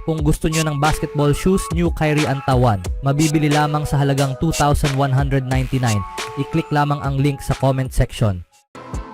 Kung gusto nyo ng basketball shoes, New Kyrie Antawan. Mabibili lamang sa halagang 2,199. I-click lamang ang link sa comment section.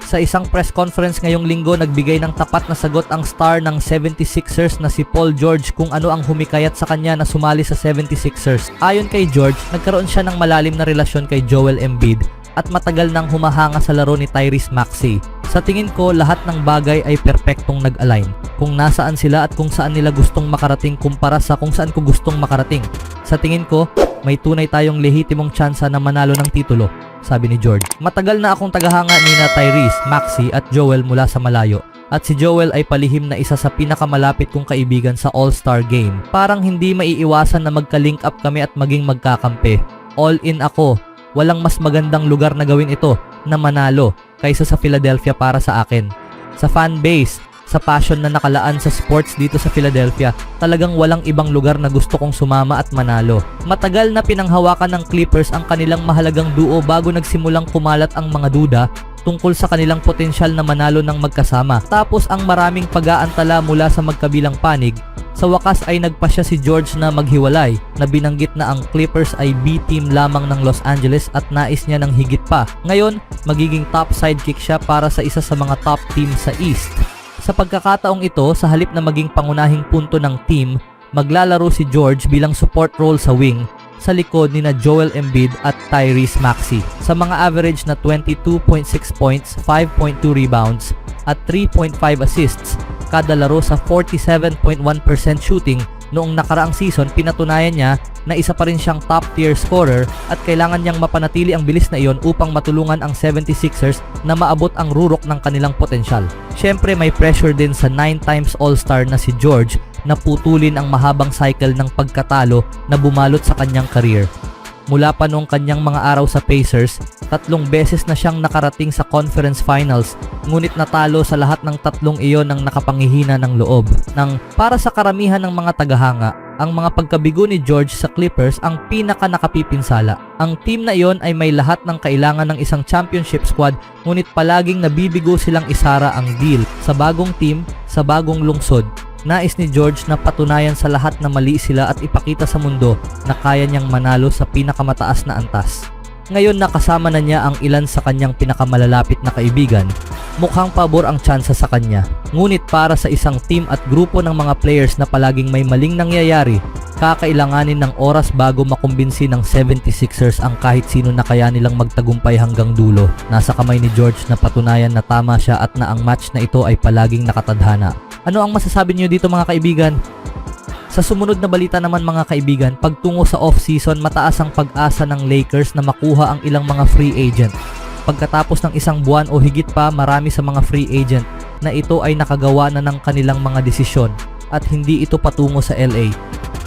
Sa isang press conference ngayong linggo, nagbigay ng tapat na sagot ang star ng 76ers na si Paul George kung ano ang humikayat sa kanya na sumali sa 76ers. Ayon kay George, nagkaroon siya ng malalim na relasyon kay Joel Embiid at matagal nang humahanga sa laro ni Tyrese Maxey. Sa tingin ko, lahat ng bagay ay perpektong nag-align. Kung nasaan sila at kung saan nila gustong makarating kumpara sa kung saan ko gustong makarating. Sa tingin ko, may tunay tayong lehitimong tsansa na manalo ng titulo, sabi ni George. Matagal na akong tagahanga ni na Tyrese, Maxey at Joel mula sa malayo. At si Joel ay palihim na isa sa pinakamalapit kong kaibigan sa All-Star Game. Parang hindi maiiwasan na magka-link up kami at maging magkakampi. All in ako. Walang mas magandang lugar na gawin ito na manalo kaysa sa Philadelphia para sa akin. Sa fan base, sa passion na nakalaan sa sports dito sa Philadelphia, talagang walang ibang lugar na gusto kong sumama at manalo. Matagal na pinanghawakan ng Clippers ang kanilang mahalagang duo bago nagsimulang kumalat ang mga duda tungkol sa kanilang potensyal na manalo ng magkasama. Tapos ang maraming pag-aantala mula sa magkabilang panig, sa wakas ay nagpasya si George na maghiwalay, na binanggit na ang Clippers ay B-team lamang ng Los Angeles at nais niya ng higit pa. Ngayon, magiging top sidekick siya para sa isa sa mga top team sa East. Sa pagkakataong ito, sa halip na maging pangunahing punto ng team, maglalaro si George bilang support role sa wing sa likod ni na Joel Embiid at Tyrese Maxey. Sa mga average na 22.6 points, 5.2 rebounds at 3.5 assists kada laro sa 47.1% shooting noong nakaraang season, pinatunayan niya na isa pa rin siyang top tier scorer at kailangan niyang mapanatili ang bilis na iyon upang matulungan ang 76ers na maabot ang rurok ng kanilang potensyal. Siyempre may pressure din sa 9 times All-Star na si George na putulin ang mahabang cycle ng pagkatalo na bumalot sa kanyang career. Mula pa noong kanyang mga araw sa Pacers, 3 beses na siyang nakarating sa conference finals, ngunit natalo sa lahat ng 3 iyon ng nakapangihina ng loob. Para sa karamihan ng mga tagahanga, ang mga pagkabigo ni George sa Clippers ang pinaka nakapipinsala. Ang team na iyon ay may lahat ng kailangan ng isang championship squad, ngunit palaging nabibigo silang isara ang deal sa bagong team, sa bagong lungsod. Nais ni George na patunayan sa lahat na mali sila at ipakita sa mundo na kaya niyang manalo sa pinakamataas na antas. Ngayon nakasama na niya ang ilan sa kanyang pinakamalalapit na kaibigan, mukhang pabor ang tsansa sa kanya. Ngunit para sa isang team at grupo ng mga players na palaging may maling nangyayari, kakailanganin ng oras bago makumbinsi ng 76ers ang kahit sino na kaya nilang magtagumpay hanggang dulo. Nasa kamay ni George na patunayan na tama siya at na ang match na ito ay palaging nakatadhana. Ano ang masasabi niyo dito mga kaibigan? Sa sumunod na balita naman mga kaibigan, pagtungo sa off-season, mataas ang pag-asa ng Lakers na makuha ang ilang mga free agent. Pagkatapos ng isang buwan o higit pa, marami sa mga free agent na ito ay nakagawa na ng kanilang mga desisyon at hindi ito patungo sa LA.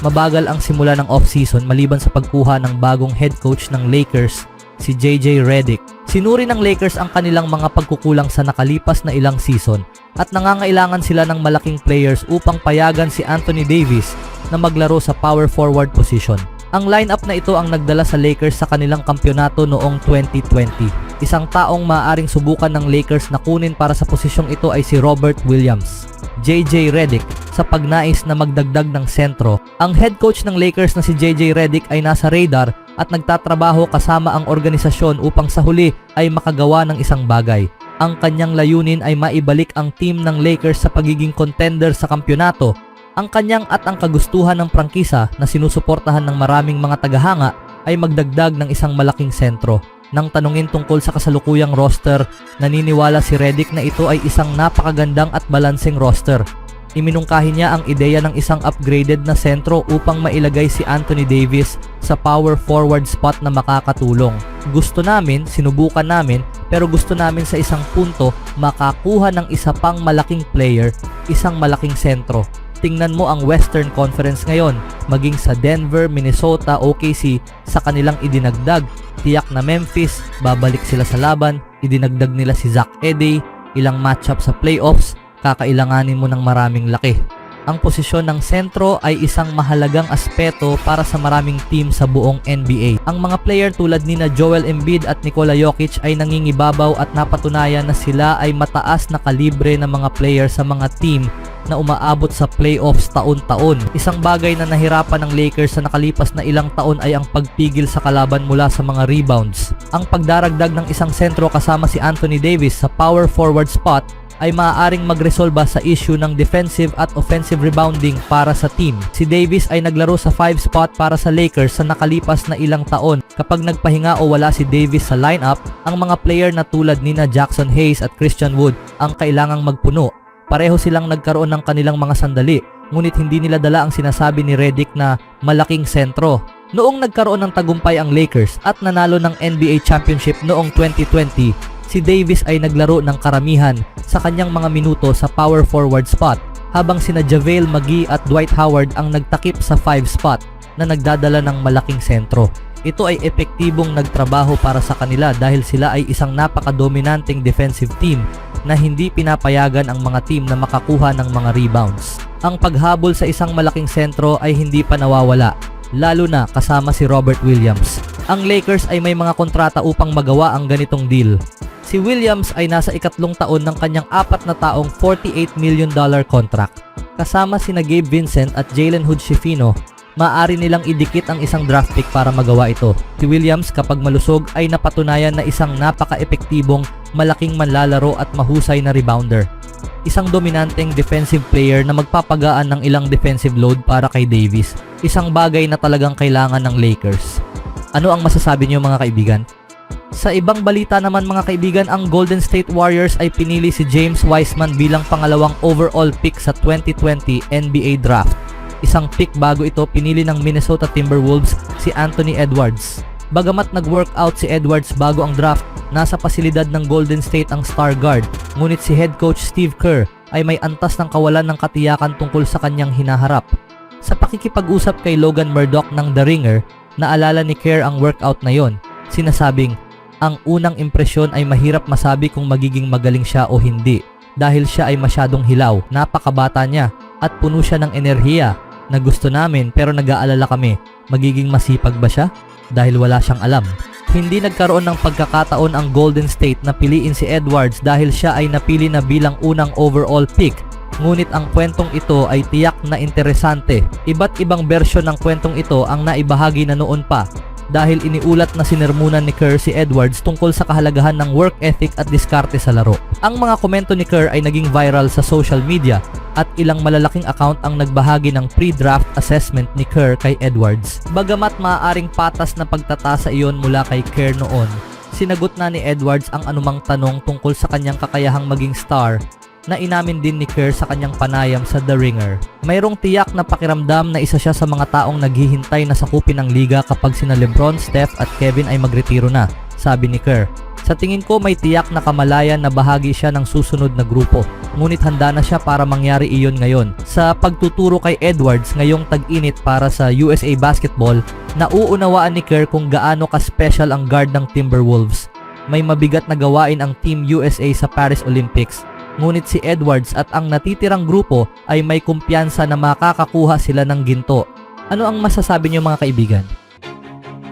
Mabagal ang simula ng off-season maliban sa pagkuha ng bagong head coach ng Lakers, si JJ Redick. Sinuri ng Lakers ang kanilang mga pagkukulang sa nakalipas na ilang season at nangangailangan sila ng malaking players upang payagan si Anthony Davis na maglaro sa power forward position. Ang lineup na ito ang nagdala sa Lakers sa kanilang kampyonato noong 2020. Isang taong maaaring subukan ng Lakers na kunin para sa posisyong ito ay si Robert Williams. JJ Redick sa pagnais na magdagdag ng sentro. Ang head coach ng Lakers na si JJ Redick ay nasa radar at nagtatrabaho kasama ang organisasyon upang sa huli ay makagawa ng isang bagay. Ang kanyang layunin ay maibalik ang team ng Lakers sa pagiging contender sa kampyonato. Ang kanyang at ang kagustuhan ng prangkisa na sinusuportahan ng maraming mga tagahanga ay magdagdag ng isang malaking sentro. Nang tanungin tungkol sa kasalukuyang roster, naniniwala si Redick na ito ay isang napakagandang at balanseng roster. Iminungkahi niya ang ideya ng isang upgraded na sentro upang mailagay si Anthony Davis sa power forward spot na makakatulong. Gusto namin, sinubukan namin, pero gusto namin sa isang punto makakuha ng isa pang malaking player, isang malaking sentro. Tingnan mo ang Western Conference ngayon, maging sa Denver, Minnesota, OKC, sa kanilang idinagdag. Tiyak na Memphis, babalik sila sa laban, idinagdag nila si Zach Edey, ilang matchup sa playoffs, kakailanganin mo ng maraming laki. Ang posisyon ng sentro ay isang mahalagang aspeto para sa maraming team sa buong NBA. Ang mga player tulad nina Joel Embiid at Nikola Jokic ay nangingibabaw at napatunayan na sila ay mataas na kalibre ng mga player sa mga team na umaabot sa playoffs taon-taon. Isang bagay na nahirapan ng Lakers sa nakalipas na ilang taon ay ang pagpigil sa kalaban mula sa mga rebounds. Ang pagdaragdag ng isang sentro kasama si Anthony Davis sa power forward spot ay maaaring magresolba sa issue ng defensive at offensive rebounding para sa team. Si Davis ay naglaro sa 5 spot para sa Lakers sa nakalipas na ilang taon. Kapag nagpahinga o wala si Davis sa lineup, ang mga player na tulad nina Jackson Hayes at Christian Wood ang kailangang magpuno. Pareho silang nagkaroon ng kanilang mga sandali, ngunit hindi nila dala ang sinasabi ni Redick na malaking sentro. Noong nagkaroon ng tagumpay ang Lakers at nanalo ng NBA Championship noong 2020, si Davis ay naglaro ng karamihan sa kanyang mga minuto sa power forward spot, habang sina JaVale McGee at Dwight Howard ang nagtakip sa 5 spot na nagdadala ng malaking sentro. Ito ay epektibong nagtrabaho para sa kanila dahil sila ay isang napaka-dominanting defensive team na hindi pinapayagan ang mga team na makakuha ng mga rebounds. Ang paghabol sa isang malaking sentro ay hindi pa nawawala, lalo na kasama si Robert Williams. Ang Lakers ay may mga kontrata upang magawa ang ganitong deal. Si Williams ay nasa ikatlong taon ng kanyang 4 na taong $48 million contract. Kasama sina Gabe Vincent at Jalen Hood-Schifino, maaari nilang idikit ang isang draft pick para magawa ito. Si Williams kapag malusog ay napatunayan na isang napaka-epektibong, malaking manlalaro at mahusay na rebounder. Isang dominanteng defensive player na magpapagaan ng ilang defensive load para kay Davis. Isang bagay na talagang kailangan ng Lakers. Ano ang masasabi niyo mga kaibigan? Sa ibang balita naman mga kaibigan, ang Golden State Warriors ay pinili si James Wiseman bilang pangalawang overall pick sa 2020 NBA Draft. Isang pick bago ito, pinili ng Minnesota Timberwolves si Anthony Edwards. Bagamat nag-workout si Edwards bago ang draft, nasa pasilidad ng Golden State ang star guard. Ngunit si head coach Steve Kerr ay may antas ng kawalan ng katiyakan tungkol sa kanyang hinaharap. Sa pakikipag-usap kay Logan Murdoch ng The Ringer, naalala ni Kerr ang workout na yon. Sinasabing, ang unang impresyon ay mahirap masabi kung magiging magaling siya o hindi dahil siya ay masyadong hilaw, napakabata niya at puno siya ng enerhiya na gusto namin, pero nag-aalala kami, magiging masipag ba siya? Dahil wala siyang alam. Hindi nagkaroon ng pagkakataon ang Golden State na piliin si Edwards dahil siya ay napili na bilang unang overall pick. Ngunit ang kwentong ito ay tiyak na interesante. Iba't ibang bersyon ng kwentong ito ang naibahagi na noon pa, dahil iniulat na sinermunan ni Kerr si Edwards tungkol sa kahalagahan ng work ethic at diskarte sa laro. Ang mga komento ni Kerr ay naging viral sa social media at ilang malalaking account ang nagbahagi ng pre-draft assessment ni Kerr kay Edwards. Bagamat maaaring patas na pagtatasa iyon mula kay Kerr noon, sinagot na ni Edwards ang anumang tanong tungkol sa kanyang kakayahang maging star na inamin din ni Kerr sa kanyang panayam sa The Ringer. Mayroong tiyak na pakiramdam na isa siya sa mga taong naghihintay na sakupin ang liga kapag sina LeBron, Steph at Kevin ay magretiro na, sabi ni Kerr. Sa tingin ko may tiyak na kamalayan na bahagi siya ng susunod na grupo, ngunit handa na siya para mangyari iyon ngayon. Sa pagtuturo kay Edwards ngayong tag-init para sa USA Basketball, nauunawaan ni Kerr kung gaano ka-special ang guard ng Timberwolves. May mabigat na gawain ang Team USA sa Paris Olympics, ngunit si Edwards at ang natitirang grupo ay may kumpiyansa na makakakuha sila ng ginto. Ano ang masasabi niyo mga kaibigan?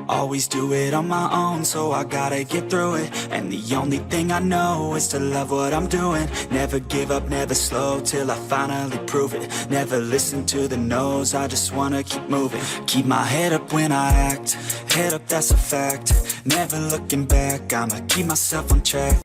Always do it on my own, so I gotta get through it. And the only thing I know is to love what I'm doing. Never give up, never slow, till I finally prove it. Never listen to the no's, I just wanna keep moving. Keep my head up when I act, head up that's a fact. Never looking back, I'ma keep myself on track.